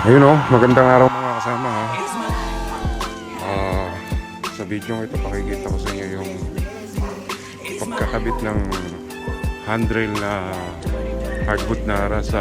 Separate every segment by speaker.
Speaker 1: Ayun o, magandang araw mga kasama ha. Sa video ito pakikita ko sa inyo yung pagkakabit ng handrail na hardwood Narra sa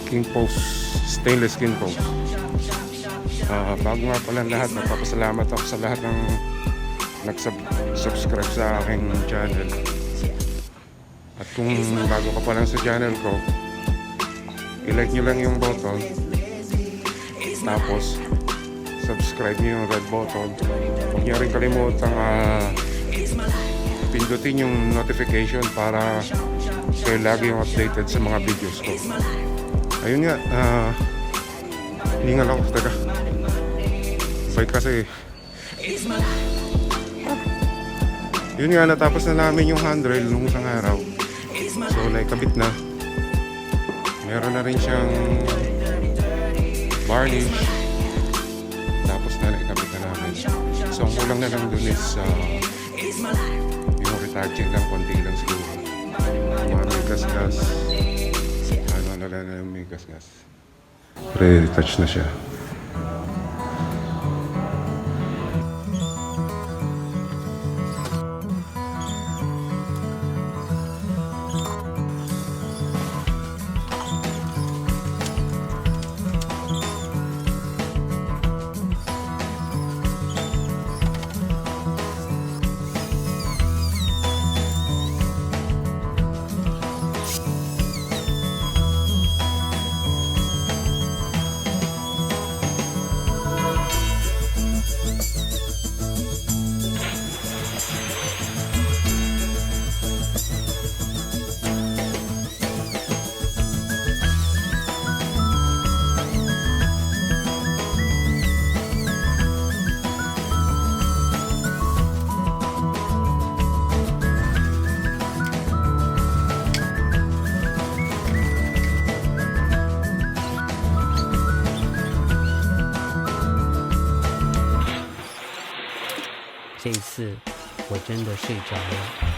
Speaker 1: Kingpost, stainless Kingpost. Bago nga pala lahat, nagpapasalamat ako sa lahat ng nag-subscribe sa aking channel. At kung bago ka pa lang sa channel ko, i-like nyo lang yung button, tapos subscribe nyo yung red button. Huwag nyo rin kalimutang pindutin yung notification para kayo lagi yung updated sa mga videos ko. Ayun nga, hiningal ako, taga bike kasi. Yun nga, natapos na namin yung handrail nung isang araw, so naikabit na. Meron na rin siyang varnish. Tapos na naikabit na namin. So ang kulang na lang dun is yung retouching lang, konti lang siguro. Mga may gas-gas. Ano na lang yung may gas-gas. Pre-retouch na siya.
Speaker 2: 这一次我真的睡着了。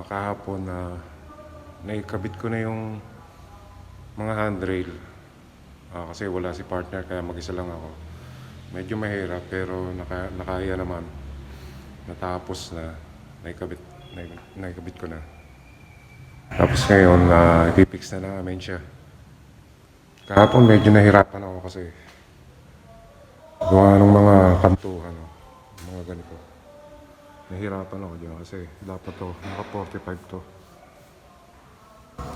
Speaker 1: kahapon na naikabit ko na yung mga handrail. Kasi wala si partner kaya mag-isa lang ako. Medyo mahirap pero nakaya naman. Natapos na, naikabit ko na. Tapos ngayon, ipipix na namin siya. Kahapon medyo nahirapan ako kasi gawa ng mga kantuhan, mga ganito. Nahirapan ako dyan kasi dapat to, naka 45 to.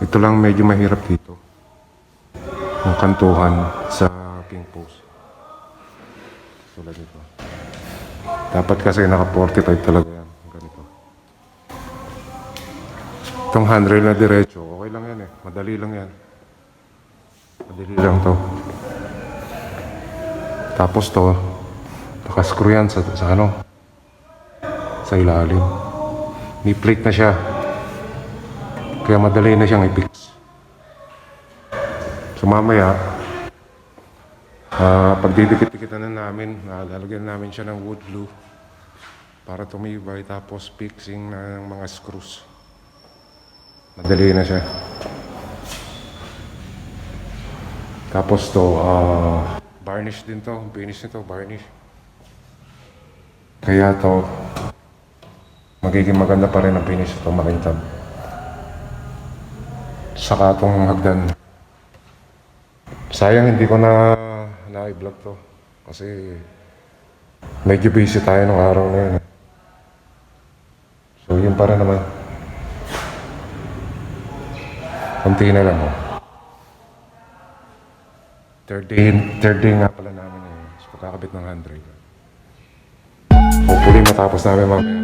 Speaker 1: Ito lang medyo mahirap dito. Yung kantuhan sa Kingpost. Tulad nito. Dapat kasi naka 45 talaga yan. Ganito. Itong handrail na diretso, okay lang yan eh. Madali lang yan. Madali lang to. Tapos to, nakascrew yan sa ilalim. May plate na siya. Kaya madali na siyang i-fix. So mamaya, pagdidikit-dikitan na namin, lalagyan namin siya ng wood glue para tumibay, tapos fixing na ng mga screws. Madali na siya. Tapos to, varnish din to. Finish nito, varnish. Kaya to, magiging maganda pa rin ang finish ito, makintab. Saka itong hagdan. Sayang hindi ko na i-vlog to. Kasi medyo busy tayo nung araw na yun. So yun para naman. Kunti na lang Third day nga pala namin so pagkakabit ng handrail. Hopefully matapos namin mamaya.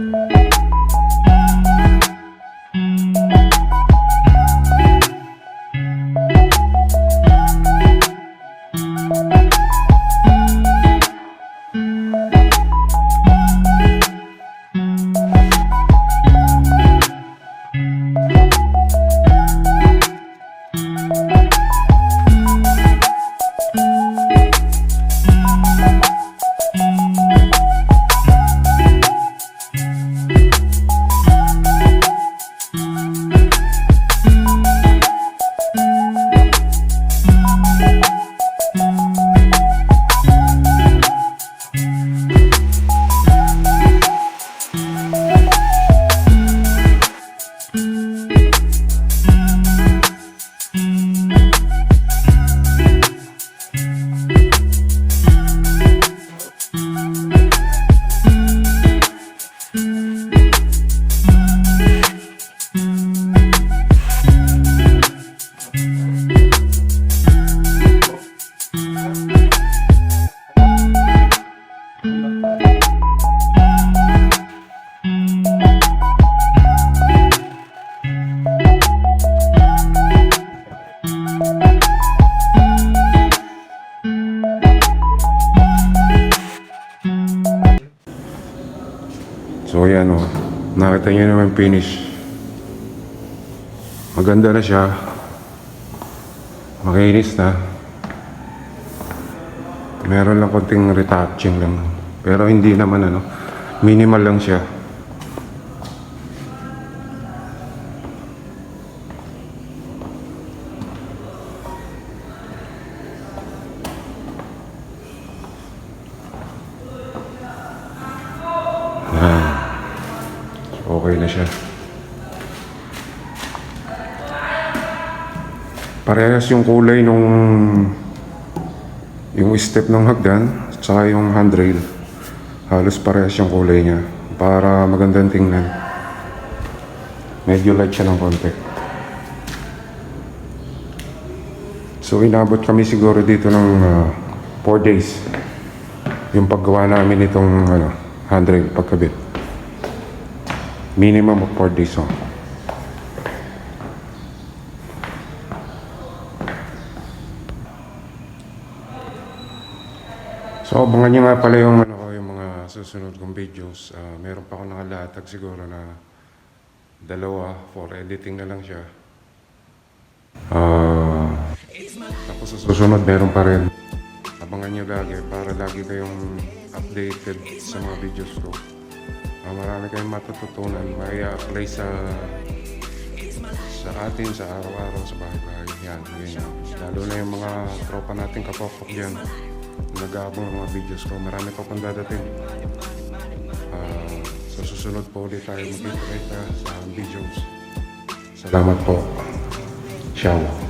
Speaker 1: So yan nakita nyo naman finish. Maganda na siya. Makinis na. Meron lang konting retouching lang. Pero hindi naman minimal lang siya. Okay na siya. Parehas yung kulay yung step ng hagdan tsaka yung handrail. Halos parehas yung kulay niya para magandang tingnan. Medyo light siya ng konti. So inabot kami siguro dito ng 4 days yung paggawa namin itong handrail pagkabit. Minimum of 4 days. So abangan nyo nga pala yung mga susunod kong videos. Meron pa akong nakalatag siguro na 2 for editing na lang siya. Tapos sa susunod meron pa rin. Abangan nyo lagi para lagi kayong updated sa mga videos ko. Marami kayong matututunan, may apply sa sa atin, sa araw-araw, sa bahay-bahay. Yan, ganyan. Lalo na yung mga tropa natin kapokpok dyan. Nag-aabang ng mga videos ko. Marami pa pang dadating. Sa susunod po ulit tayo magkita sa videos. Salamat po. Ciao.